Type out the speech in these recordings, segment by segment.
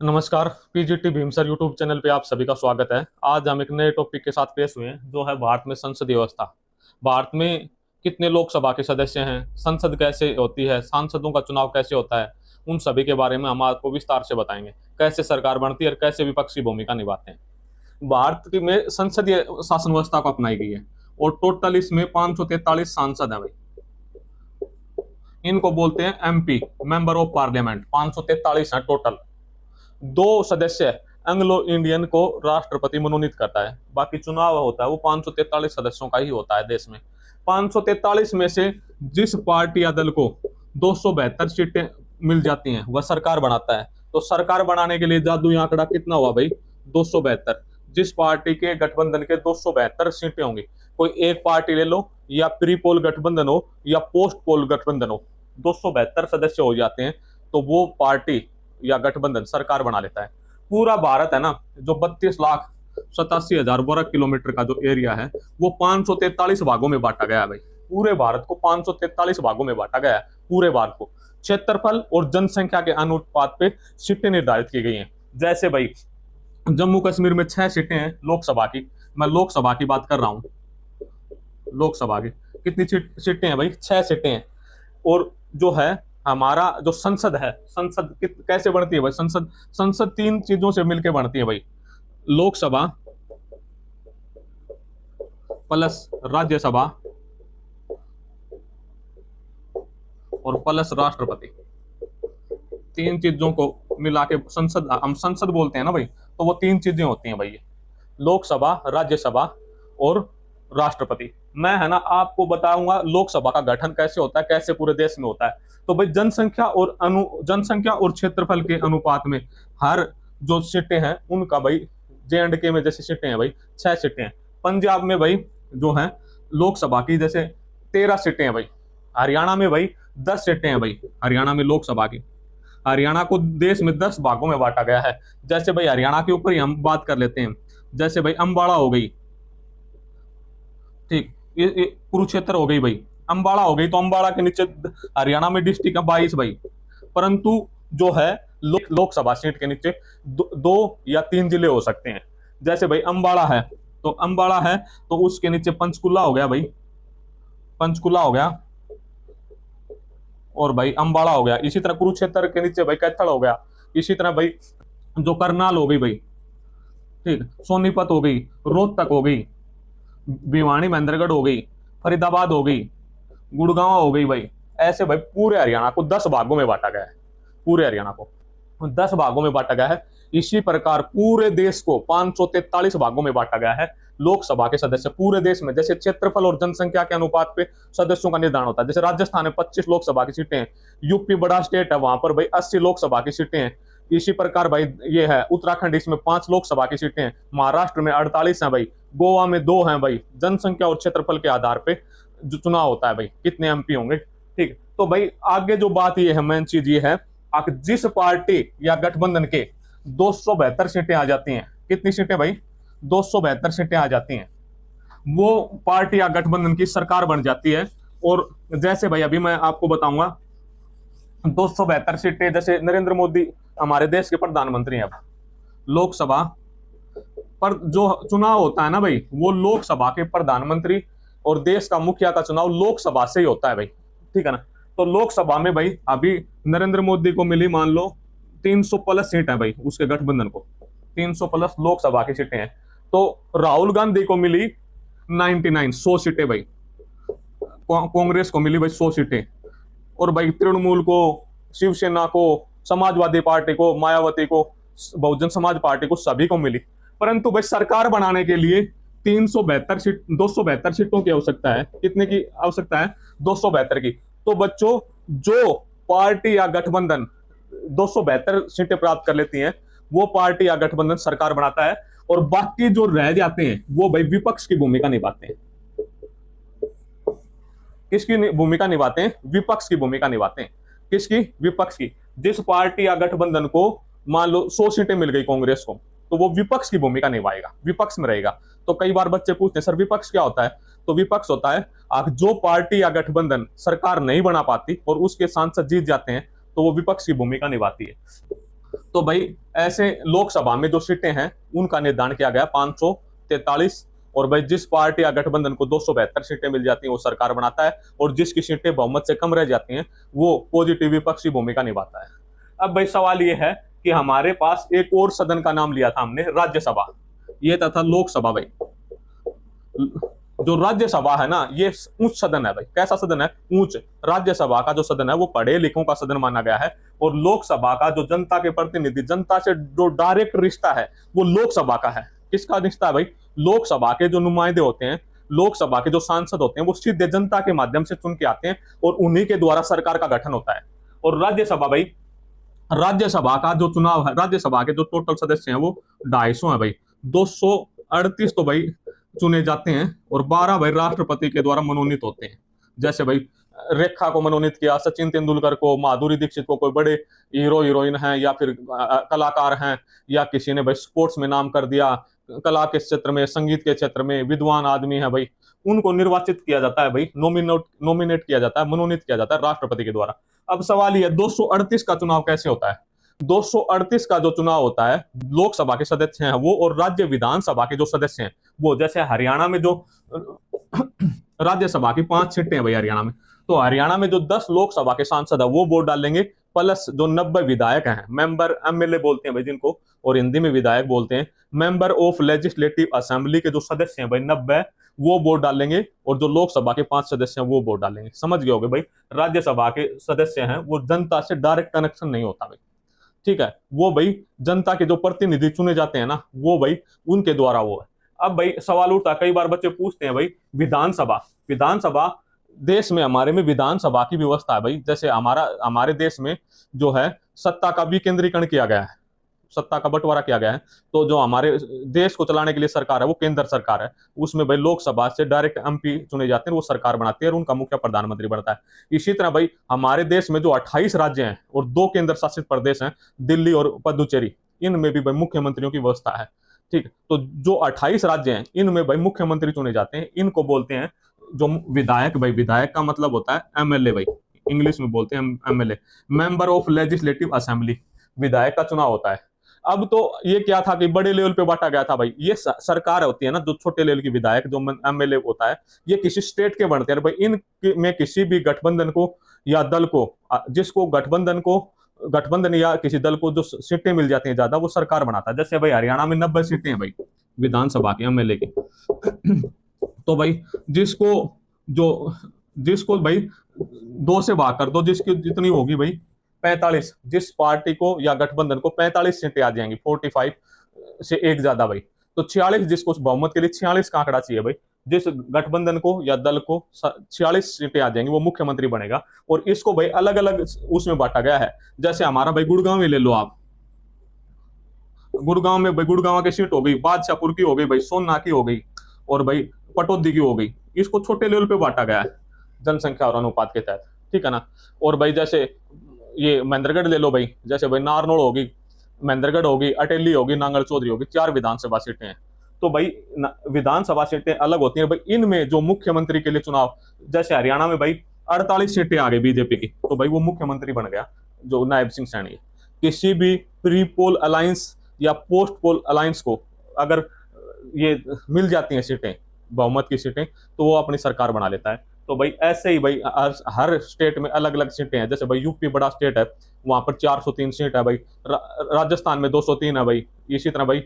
नमस्कार। PGT Bhimsar YouTube channel पे आप सभी का स्वागत है। आज हम एक नए टॉपिक के साथ पेश हुए हैं, जो है भारत में संसदीय व्यवस्था। भारत में कितने लोकसभा के सदस्य हैं, संसद कैसे होती है, सांसदों का चुनाव कैसे होता है, उन सभी के बारे में हम आपको विस्तार से बताएंगे। कैसे सरकार बनती है और कैसे विपक्ष की भूमिका निभाते हैं। में संसदीय शासन व्यवस्था को अपनाई गई है और टोटल इसमें 543 सांसद हैं भाई। इनको बोलते हैं एमपी, मेंबर ऑफ पार्लियामेंट। 543 है टोटल। दो सदस्य एंग्लो इंडियन को राष्ट्रपति मनोनीत करता है। बाकी चुनाव होता है वो 543 सदस्यों का ही होता है देश में। 543 में से जिस पार्टी या दल को 272 सीटें मिल जाती हैं वह सरकार बनाता है। तो सरकार बनाने के लिए जादुई आंकड़ा कितना हुआ भाई? 272। जिस पार्टी के गठबंधन के 272 सीटें होंगी, कोई एक पार्टी ले लो, या प्री पोल गठबंधन हो या पोस्ट पोल गठबंधन हो, 272 सदस्य हो जाते हैं तो वो पार्टी या गठबंधन सरकार बना लेता है। पूरा भारत है ना, जो 32,87,000 वर्ग किलोमीटर का जो एरिया है, वो 543 भागों में बांटा गया है भाई। पूरे भारत को 543 भागों में बांटा गया है। पूरे भारत को क्षेत्रफल और जनसंख्या के अनुपात पे सीटें निर्धारित की गई हैं। जैसे भाई जम्मू कश्मीर में 6 सीटें हैं लोकसभा की। मैं लोकसभा की बात कर रहा हूँ। लोकसभा की कितनी सीटें हैं भाई? 6 सीटें हैं। और जो है हमारा जो संसद है, संसद कैसे बनती है भाई? संसद संसद 3 चीजों से मिलकर बनती है भाई। लोकसभा प्लस राज्यसभा और प्लस राष्ट्रपति। 3 चीजों को मिला के संसद, हम संसद बोलते हैं ना भाई। तो वो 3 चीजें होती हैं भाई, ये लोकसभा, राज्यसभा और राष्ट्रपति। मैं है ना आपको बताऊंगा लोकसभा का गठन कैसे होता है, कैसे पूरे देश में होता है। तो भाई जनसंख्या और क्षेत्रफल के अनुपात में हर जो सीटें हैं उनका भाई, जे एंड के में जैसे सीटें हैं भाई 6 सीटें हैं। पंजाब में भाई जो है लोकसभा की जैसे 13 सीटें हैं भाई। हरियाणा में भाई 10 सीटें हैं भाई। हरियाणा में लोकसभा की, हरियाणा को देश में 10 भागों में बांटा गया है। जैसे भाई हरियाणा के ऊपर ही हम बात कर लेते हैं। जैसे भाई अंबाला हो गई, ठीक, ये कुरुक्षेत्र हो गई भाई, अंबाला हो गई। तो अंबाला के नीचे हरियाणा में डिस्ट्रिक्ट है 22 भाई। परंतु जो है लोकसभा सीट के नीचे 2 या 3 जिले हो सकते हैं। जैसे भाई अंबाला है, तो अंबाला है तो उसके नीचे पंचकुला हो गया भाई, पंचकुला हो गया और भाई अंबाला हो गया। इसी तरह कुरुक्षेत्र के नीचे भाई कैथल हो गया। इसी तरह भाई जो करनाल हो गई भाई, ठीक, सोनीपत हो गई, रोहतक हो गई, भिवानी महेंद्रगढ़ हो गई, फरीदाबाद हो गई, गुड़गांव हो गई भाई। ऐसे भाई पूरे हरियाणा को 10 भागों में बांटा गया है। पूरे हरियाणा को 10 भागों में बांटा गया है। इसी प्रकार पूरे देश को 543 भागों में बांटा गया है। लोकसभा के सदस्य पूरे देश में जैसे क्षेत्रफल और जनसंख्या के अनुपात पे सदस्यों का निर्धारण होता है। जैसे राजस्थान में 25 लोकसभा की सीटें हैं, यूपी बड़ा स्टेट है, वहां पर भाई 80 लोकसभा की सीटें हैं। इसी प्रकार भाई ये है उत्तराखंड, इसमें 5 लोकसभा की सीटें हैं। महाराष्ट्र में 48 हैं भाई। गोवा में 2 हैं भाई। जनसंख्या और क्षेत्रफल के आधार पे जो चुनाव होता है भाई, कितने एमपी होंगे, ठीक। तो भाई आगे जो बात ये है, मेन चीज ये है, जिस पार्टी या गठबंधन के 272 सीटें आ जाती हैं, कितनी सीटें भाई? 272 सीटें आ जाती हैं, वो पार्टी या गठबंधन की सरकार बन जाती है। और जैसे भाई अभी मैं आपको बताऊंगा 272 सीटें, जैसे नरेंद्र मोदी हमारे देश के प्रधानमंत्री हैं। अब लोकसभा पर जो चुनाव होता है ना भाई, वो लोकसभा के प्रधानमंत्री और देश का मुखिया का चुनाव लोकसभा से ही होता है भाई, ठीक है ना। तो लोकसभा में भाई अभी नरेंद्र मोदी को मिली मान लो 300 प्लस सीट है भाई, उसके गठबंधन को 300 प्लस लोकसभा की सीटें हैं। तो राहुल गांधी को मिली 99 100 सीटें भाई। कांग्रेस को मिली भाई 100 सीटें। और भाई तृणमूल को, शिवसेना को, समाजवादी पार्टी को, मायावती को, बहुजन समाज पार्टी को, सभी को मिली। परंतु भाई सरकार बनाने के लिए 272 सीटों की आवश्यकता है। कितने की आवश्यकता है? 272 की। तो बच्चों, जो पार्टी या गठबंधन 272 सीटें प्राप्त कर लेती हैं, वो पार्टी या गठबंधन सरकार बनाता है। और बाकी जो रह जाते हैं वो भाई विपक्ष की भूमिका निभाते हैं। किसकी भूमिका निभाते हैं? विपक्ष की भूमिका निभाते हैं। किसकी? विपक्ष की। जिस पार्टी या गठबंधन को मान लो 100 सीटें मिल गई कांग्रेस को, तो वो विपक्ष की भूमिका निभाएगा, विपक्ष में रहेगा। तो कई बार बच्चे पूछते हैं सर विपक्ष क्या होता है? तो विपक्ष होता है जो पार्टी या गठबंधन सरकार नहीं बना पाती और उसके सांसद जीत जाते हैं, तो वो विपक्ष की भूमिका निभाती है। तो भाई ऐसे लोकसभा में जो सीटें हैं उनका निर्धारण किया गया 543। और भाई जिस पार्टी या गठबंधन को 272 सीटें मिल जाती हैं वो सरकार बनाता है, और जिसकी सीटें बहुमत से कम रह जाती हैं वो पॉजिटिव विपक्षी भूमिका निभाता है। अब भाई सवाल ये है कि हमारे पास एक और सदन का नाम लिया था हमने, राज्यसभा। ये था लोकसभा भाई। जो राज्यसभा है ना, ये उच्च सदन है भाई। कैसा सदन है? उच्च। राज्यसभा का जो सदन है वो पढ़े लिखों का सदन माना गया है, और लोकसभा का जो जनता के प्रतिनिधि, जनता से जो डायरेक्ट रिश्ता है वो लोकसभा का है। किसका रिश्ता है भाई? लोकसभा के जो नुमाइंदे होते हैं, लोकसभा के जो सांसद होते हैं वो सीधे जनता के माध्यम से चुन के आते हैं, और उन्हीं के द्वारा सरकार का गठन होता है। और राज्यसभा भाई, राज्यसभा का जो चुनाव है, राज्यसभा के जो टोटल सदस्य हैं वो 250 है भाई। 238 तो भाई चुने जाते हैं, और 12 भाई राष्ट्रपति के द्वारा मनोनीत होते हैं। जैसे भाई रेखा को मनोनीत किया, सचिन तेंदुलकर को, माधुरी दीक्षित को, कोई बड़े हीरो हीरोइन हैं या फिर कलाकार हैं, या किसी ने भाई स्पोर्ट्स में नाम कर दिया, कला के क्षेत्र में, संगीत के क्षेत्र में विद्वान आदमी है भाई, उनको निर्वाचित किया जाता है भाई, नॉमिनेट किया जाता है, मनोनीत किया जाता है राष्ट्रपति के द्वारा। अब सवाल यह 238 का चुनाव कैसे होता है? 238 का जो चुनाव होता है, लोकसभा के सदस्य हैं वो, और राज्य विधानसभा के जो सदस्य हैं वो, जैसे हरियाणा में जो राज्यसभा की 5 सीटें हैं भाई हरियाणा में, तो हरियाणा में जो 10 लोकसभा के सांसद है वो वोट डालेंगे, प्लस जो 90 विधायक हैं, मेंबर एमएलए बोलते हैं भाई जिनको, और हिंदी में विधायक बोलते हैं, मेंबर ऑफ लेजिस्लेटिव असेंबली के जो सदस्य हैं भाई 90, वो वोट डालेंगे, और जो लोकसभा के 5 सदस्य हैं वो वोट डालेंगे। समझ गए होगे भाई, राज्यसभा के सदस्य हैं वो जनता से डायरेक्ट कनेक्शन नहीं होता भाई, ठीक है, वो भाई जनता के जो प्रतिनिधि चुने जाते हैं ना, वो भाई उनके द्वारा वो है। अब भाई सवाल उठता है, कई बार बच्चे पूछते हैं भाई विधानसभा, विधानसभा देश में, हमारे में विधानसभा की व्यवस्था है भाई। जैसे हमारे देश में जो है सत्ता का विकेंद्रीकरण किया गया है, सत्ता का बंटवारा किया गया है, तो जो हमारे देश को चलाने के लिए सरकार है वो केंद्र सरकार है, उसमें भाई लोकसभा से डायरेक्ट एमपी चुने जाते हैं, वो सरकार बनाती है और उनका मुख्य प्रधानमंत्री बनता है। इसी तरह भाई हमारे देश में जो 28 राज्य हैं और 2 केंद्र शासित प्रदेश हैं, दिल्ली और पुदुचेरी, इनमें भी भाई मुख्यमंत्रियों की व्यवस्था है, ठीक। तो जो 28 राज्य हैं इनमें भाई मुख्यमंत्री चुने जाते हैं, इनको बोलते हैं जो विधायक। भाई विधायक का मतलब होता है एमएलए भाई, इंग्लिश में बोलते हैं MLA, member of legislative assembly, विधायक का चुनाव होता है। अब तो ये क्या था कि बड़े लेवल पे बांटा गया था भाई, ये सरकार होती है ना, जो छोटे लेवल की विधायक जो एमएलए होता है, ये किसी स्टेट के बनते हैं भाई। इन में किसी भी गठबंधन को या दल को, जिसको गठबंधन या किसी दल को जो सीटें मिल जाती हैं ज्यादा, वो सरकार बनाता है। जैसे भाई हरियाणा में 90 सीटें हैं भाई विधानसभा की एमएलए की, तो भाई जिसको भाई 2 से भाग कर दो, जिसकी जितनी होगी भाई 45, जिस पार्टी को या गठबंधन को 45 सीटें आ जाएंगी, 45 से एक ज्यादा भाई, तो 46, जिसको बहुमत के लिए 46 का आंकड़ा चाहिए भाई, जिस गठबंधन को या दल को 46 सीटें आ जाएंगी वो मुख्यमंत्री बनेगा। और इसको भाई अलग अलग उसमें बांटा गया है। जैसे हमारा भाई गुड़गांव में ले लो आप, गुड़गांव में भाई गुड़गांव की सीट हो गई, बादशाहपुर की हो गई भाई, सोनना की हो गई, और भाई पटौदी की हो गई। इसको छोटे लेवल पे बांटा गया है जनसंख्या और अनुपात के तहत, ठीक है ना। और भाई जैसे ये महेंद्रगढ़ ले लो भाई, जैसे भाई नारनौल होगी, महेंद्रगढ़ होगी, अटेली होगी, नांगल चौधरी होगी, 4 विधानसभा सीटें हैं। तो भाई विधानसभा सीटें अलग होती हैं भाई। इनमें जो मुख्यमंत्री के लिए चुनाव, जैसे हरियाणा में भाई 48 सीटें आ गई बीजेपी की, तो भाई वो मुख्यमंत्री बन गया जो नायब सिंह सैनी है। किसी भी प्री पोल अलायंस या पोस्ट पोल अलायंस को अगर ये मिल जाती हैं सीटें, बहुमत की सीटें, तो वो अपनी सरकार बना लेता है। तो भाई ऐसे ही भाई हर स्टेट में अलग अलग सीटें हैं। जैसे भाई यूपी बड़ा स्टेट है, वहां पर 403 सीट है भाई, राजस्थान में 203 है भाई, इसी तरह भाई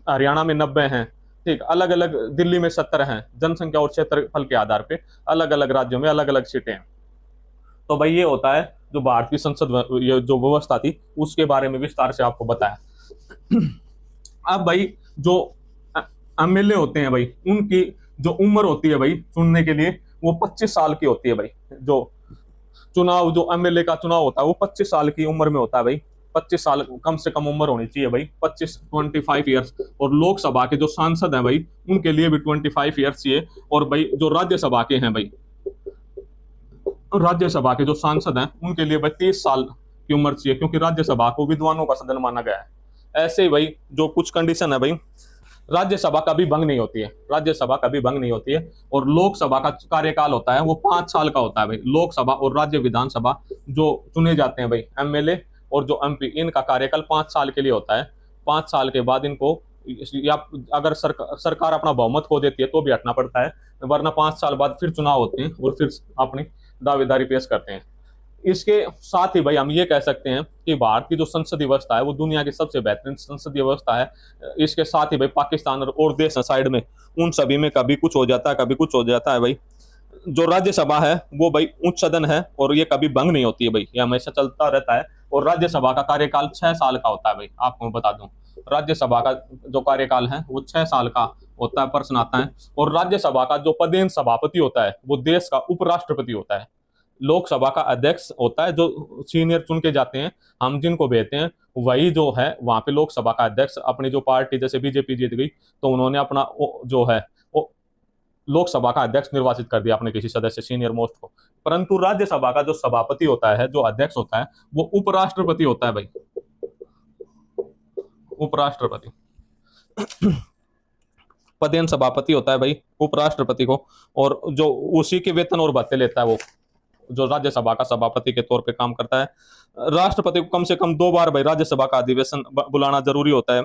हरियाणा में 90 हैं, ठीक, अलग अलग, दिल्ली में 70 हैं। जनसंख्या और क्षेत्रफल के आधार पे अलग अलग राज्यों में अलग अलग सीटें हैं। तो भाई ये होता है जो भारतीय संसद ये जो व्यवस्था थी उसके बारे में विस्तार से आपको बताया। अब भाई जो एमएलए होते हैं भाई, उनकी जो उम्र होती है भाई चुनने के लिए, वो 25 साल की होती है भाई। जो चुनाव, जो एमएलए का चुनाव होता है वो 25 साल की उम्र में होता है भाई। 25 साल कम से कम उम्र होनी चाहिए भाई, 25 ईयर्स। और लोकसभा के जो सांसद हैं भाई उनके लिए भी 25 ईयर्स चाहिए। और भाई जो राज्यसभा के हैं भाई, राज्यसभा के जो सांसद हैं उनके लिए भाई 30 साल की उम्र चाहिए, क्योंकि राज्यसभा को विद्वानों का सदन माना गया है। ऐसे ही भाई जो कुछ कंडीशन है भाई, राज्यसभा कभी भंग नहीं होती है, राज्यसभा कभी भंग नहीं होती है। और लोकसभा का कार्यकाल होता है वो 5 साल का होता है भाई। लोकसभा और राज्य विधानसभा जो चुने जाते हैं भाई एमएलए और जो एमपी, इनका कार्यकाल 5 साल के लिए होता है। 5 साल के बाद इनको, या अगर सरकार अपना बहुमत खो देती है तो भी हटना पड़ता है, वरना 5 साल बाद फिर चुनाव होते हैं और फिर अपनी दावेदारी पेश करते हैं। इसके साथ ही भाई हम ये कह सकते हैं कि भारत की जो संसदीय व्यवस्था है वो दुनिया की सबसे बेहतरीन संसदीय व्यवस्था है। इसके साथ ही भाई पाकिस्तान और देश है साइड में, उन सभी में कभी कुछ हो जाता है, कभी कुछ हो जाता है भाई। जो राज्यसभा है वो भाई उच्च सदन है और ये कभी भंग नहीं होती है भाई, ये हमेशा चलता रहता है। और राज्यसभा का कार्यकाल 6 साल का होता है भाई, आपको मैं बता दूं। राज्यसभा का जो कार्यकाल है वो 6 साल का होता है। प्रश्न आता है, और राज्यसभा का जो पदेन सभापति होता है वो देश का उपराष्ट्रपति होता है। लोकसभा का अध्यक्ष होता है जो सीनियर चुन के जाते हैं, हम जिनको भेजते हैं वही जो है वहां पे लोकसभा का अध्यक्ष। अपनी जो पार्टी जैसे बीजेपी जीत गई तो उन्होंने अपना जो है वो लोकसभा का अध्यक्ष निर्वाचित कर दिया अपने किसी सदस्य सीनियर मोस्ट को। परंतु राज्यसभा का जो सभापति होता है, जो अध्यक्ष होता है, वो उपराष्ट्रपति होता है भाई, उपराष्ट्रपति। पदेन सभापति होता है भाई उपराष्ट्रपति को, और जो उसी के वेतन और भत्ते लेता है वो जो राज्यसभा का सभापति के तौर पे काम करता है। राष्ट्रपति को कम से कम 2 बार भाई राज्यसभा का अधिवेशन बुलाना जरूरी होता है।